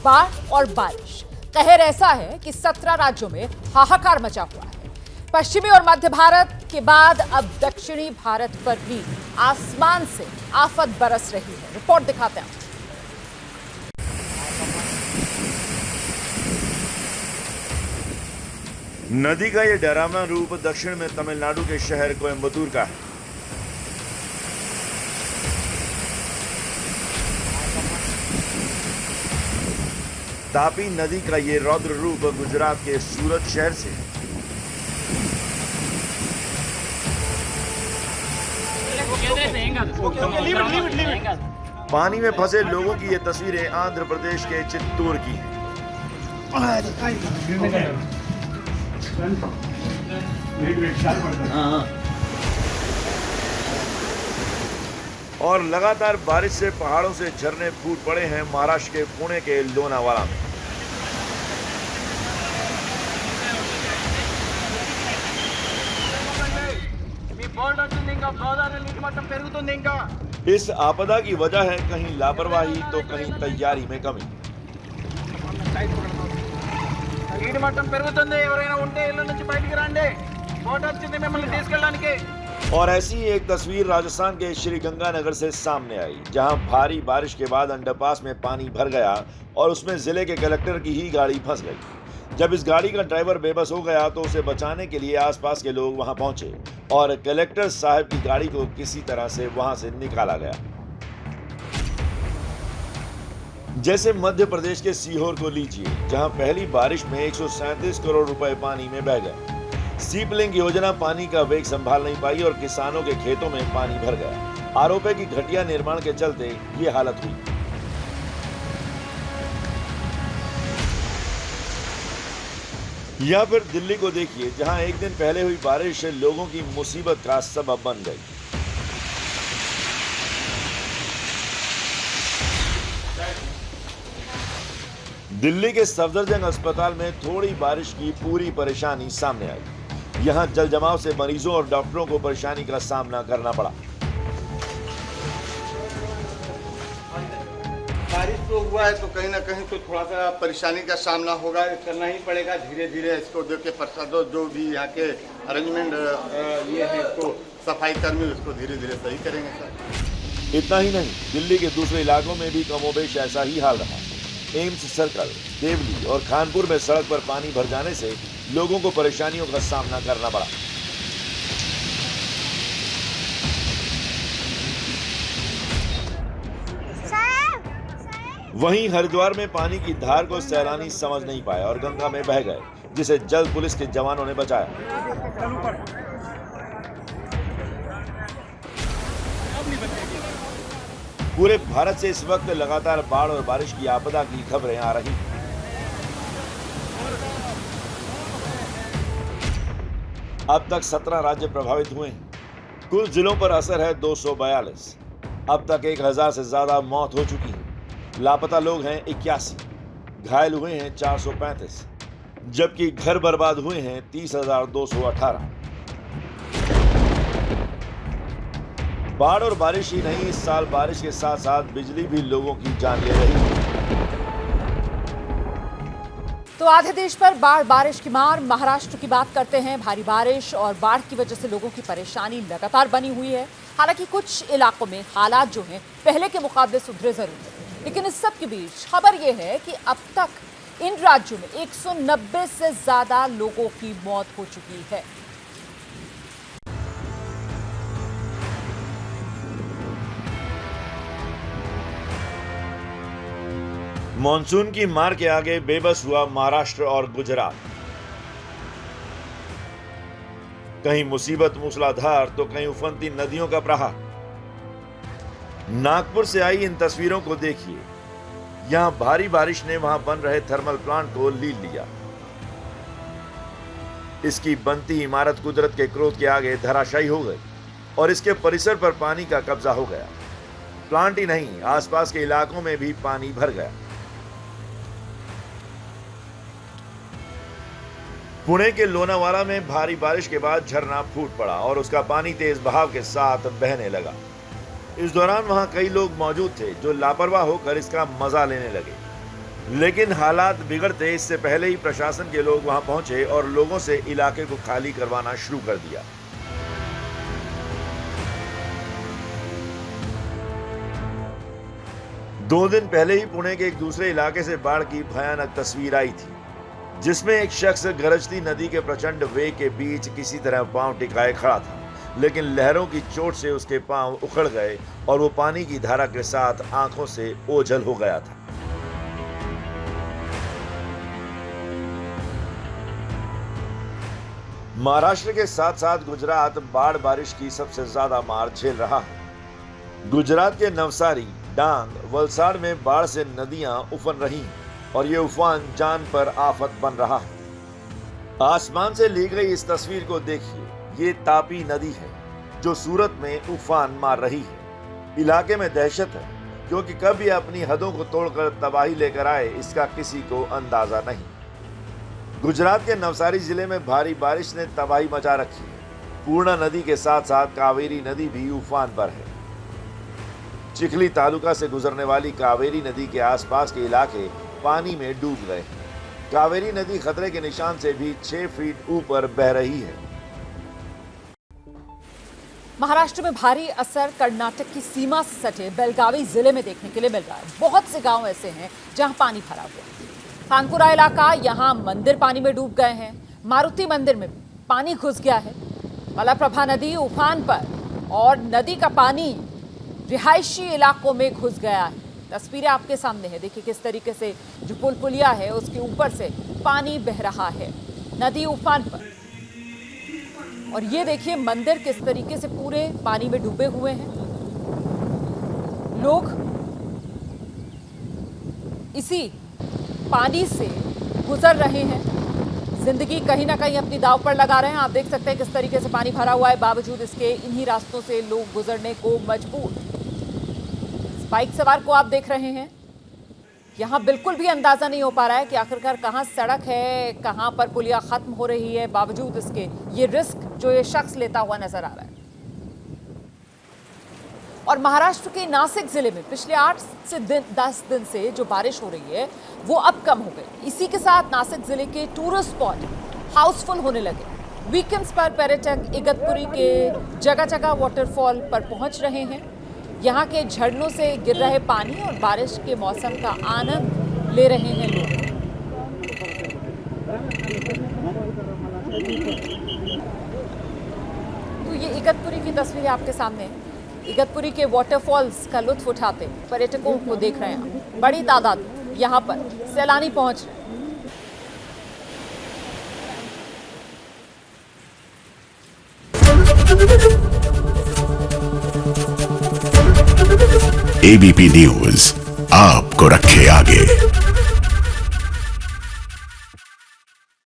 बाढ़ और बारिश। कहर ऐसा है कि 17 राज्यों में हाहाकार मचा हुआ है। पश्चिमी और मध्य भारत के बाद अब दक्षिणी भारत पर भी आसमान से आफत बरस रही है। रिपोर्ट दिखाते हैं। नदी का ये डरावना रूप दक्षिण में तमिलनाडु के शहर कोयम्बटूर का है। तापी नदी का ये रौद्र रूप गुजरात के सूरत शहर से है। पानी में फंसे लोगों की ये तस्वीरें आंध्र प्रदेश के चित्तूर की हैं। और लगातार बारिश से पहाड़ों से झरने फूट पड़े हैं महाराष्ट्र के पुणे के लोनावाला में। इस आपदा की वजह है कहीं लापरवाही तो कहीं तैयारी में कमी। और ऐसी एक तस्वीर राजस्थान के श्रीगंगानगर से सामने आई, जहां भारी बारिश के बाद अंडरपास में पानी भर गया और उसमें जिले के कलेक्टर की ही गाड़ी फंस गई। जब इस गाड़ी का ड्राइवर बेबस हो गया तो उसे बचाने के लिए आसपास के लोग वहां पहुंचे और कलेक्टर साहब की गाड़ी को किसी तरह से वहां से निकाला गया। जैसे मध्य प्रदेश के सीहोर को लीजिए, जहां पहली बारिश में 137 करोड़ रुपए पानी में बह गए। सीपलिंग योजना पानी का वेग संभाल नहीं पाई और किसानों के खेतों में पानी भर गया। आरोप है कि घटिया निर्माण के चलते ये हालत हुई। या फिर दिल्ली को देखिए, जहां एक दिन पहले हुई बारिश लोगों की मुसीबत का सबब बन गई। दिल्ली के सफदरजंग अस्पताल में थोड़ी बारिश की पूरी परेशानी सामने आई। यहां जल जमाव से मरीजों और डॉक्टरों को परेशानी का सामना करना पड़ा। बारिश तो हुआ है तो कहीं ना कहीं तो थोड़ा सा परेशानी का सामना होगा, करना ही पड़ेगा। धीरे धीरे इसको देख के प्रसादों जो भी यहाँ के अरेंजमेंट ये है, इसको सफाई कर्मी उसको धीरे धीरे सही करेंगे सर। इतना ही नहीं, दिल्ली के दूसरे इलाकों में भी कमोबेश ऐसा ही हाल रहा। एम्स सर्कल, देवली और खानपुर में सड़क पर पानी भर जाने से लोगों को परेशानियों का सामना करना पड़ा। वहीं हरिद्वार में पानी की धार को सैलानी समझ नहीं पाए और गंगा में बह गए, जिसे जल पुलिस के जवानों ने बचाया। पूरे भारत से इस वक्त लगातार बाढ़ और बारिश की आपदा की खबरें आ रही हैं। अब तक 17 राज्य प्रभावित हुए हैं। कुल जिलों पर असर है 242। अब तक 1000 से ज्यादा मौत हो चुकी है। लापता लोग हैं 81, घायल हुए हैं 435, जबकि घर बर्बाद हुए हैं 30,218। बाढ़ और बारिश ही नहीं, इस साल बारिश के साथ साथ बिजली भी लोगों की जान ले रही है। तो आधे देश पर बाढ़ बारिश की मार। महाराष्ट्र की बात करते हैं। भारी बारिश और बाढ़ की वजह से लोगों की परेशानी लगातार बनी हुई है। हालांकि कुछ इलाकों में हालात जो हैं पहले के मुकाबले सुधरे जरूर हैं, लेकिन इस सब के बीच खबर यह है कि अब तक इन राज्यों में 190 से ज्यादा लोगों की मौत हो चुकी है। मॉनसून की मार के आगे बेबस हुआ महाराष्ट्र और गुजरात। कहीं मुसीबत मूसलाधार तो कहीं उफनती नदियों का प्रहार। नागपुर से आई इन तस्वीरों को देखिए। यहां भारी बारिश ने वहां बन रहे थर्मल प्लांट को लील लिया। इसकी बनती इमारत कुदरत के क्रोध के आगे धराशायी हो गई और इसके परिसर पर पानी का कब्जा हो गया। प्लांट ही नहीं, आसपास के इलाकों में भी पानी भर गया। पुणे के लोनावाला में भारी बारिश के बाद झरना फूट पड़ा और उसका पानी तेज बहाव के साथ बहने लगा। इस दौरान वहां कई लोग मौजूद थे जो लापरवाह होकर इसका मजा लेने लगे। लेकिन हालात बिगड़ते इससे पहले ही प्रशासन के लोग वहां पहुंचे और लोगों से इलाके को खाली करवाना शुरू कर दिया। दो दिन पहले ही पुणे के एक दूसरे इलाके से बाढ़ की भयानक तस्वीर आई थी, जिसमें एक शख्स गरजती नदी के प्रचंड वेग के बीच किसी तरह पांव टिकाए खड़ा था, लेकिन लहरों की चोट से उसके पांव उखड़ गए और वो पानी की धारा के साथ आंखों से ओझल हो गया था। महाराष्ट्र के साथ साथ गुजरात बाढ़ बारिश की सबसे ज्यादा मार झेल रहा है। गुजरात के नवसारी, डांग, वलसाड़ में बाढ़ से नदियां उफन रही हैं और ये उफान जान पर आफत बन रहा है। आसमान से ली गई इस तस्वीर को देखिए, ये तापी नदी है जो सूरत में उफान मार रही है। इलाके में दहशत है क्योंकि कब ये अपनी हदों को तोड़कर तबाही लेकर आए इसका किसी को अंदाजा नहीं। गुजरात के नवसारी जिले में भारी बारिश ने तबाही मचा रखी है। पूर्णा नदी के साथ साथ कावेरी नदी भी उफान पर है। चिखली तालुका से गुजरने वाली कावेरी नदी के आसपास के इलाके पानी में डूब गए हैं। कावेरी नदी खतरे के निशान से भी 6 फीट ऊपर बह रही है। महाराष्ट्र में भारी असर कर्नाटक की सीमा से सटे बेलगावी जिले में देखने के लिए मिल रहा है। बहुत से गांव ऐसे हैं जहां पानी भरा हुआ है। खानपुरा इलाका, यहां मंदिर पानी में डूब गए हैं। मारुति मंदिर में पानी घुस गया है। मलप्रभा नदी उफान पर और नदी का पानी रिहायशी इलाकों में घुस गया है। तस्वीरें आपके सामने है, देखिए किस तरीके से जो पुलिया है उसके ऊपर से पानी बह रहा है, नदी उफान पर। और ये देखिए मंदिर किस तरीके से पूरे पानी में डूबे हुए हैं। लोग इसी पानी से गुजर रहे हैं, जिंदगी कहीं ना कहीं अपनी दांव पर लगा रहे हैं। आप देख सकते हैं किस तरीके से पानी भरा हुआ है, बावजूद इसके इन्हीं रास्तों से लोग गुजरने को मजबूर। बाइक सवार को आप देख रहे हैं, यहाँ बिल्कुल भी अंदाजा नहीं हो पा रहा है कि आखिरकार कहाँ सड़क है, कहाँ पर पुलिया खत्म हो रही है। बावजूद इसके ये रिस्क जो ये शख्स लेता हुआ नजर आ रहा है। और महाराष्ट्र के नासिक जिले में पिछले 8 से 10 दिन से जो बारिश हो रही है वो अब कम हो गई। इसी के साथ नासिक जिले के टूरिस्ट स्पॉट हाउसफुल होने लगे। वीकेंड्स पर पर्यटक इगतपुरी के जगह जगह वाटरफॉल पर पहुंच रहे हैं। यहाँ के झरनों से गिर रहे पानी और बारिश के मौसम का आनंद ले रहे हैं लोग। तो ये इगतपुरी की तस्वीरें आपके सामने हैं। इगतपुरी के वाटरफॉल्स का लुत्फ उठाते पर्यटकों को देख रहे हैं। बड़ी तादाद यहाँ पर सैलानी पहुंच रहे हैं। एबीपी न्यूज आपको रखे आगे।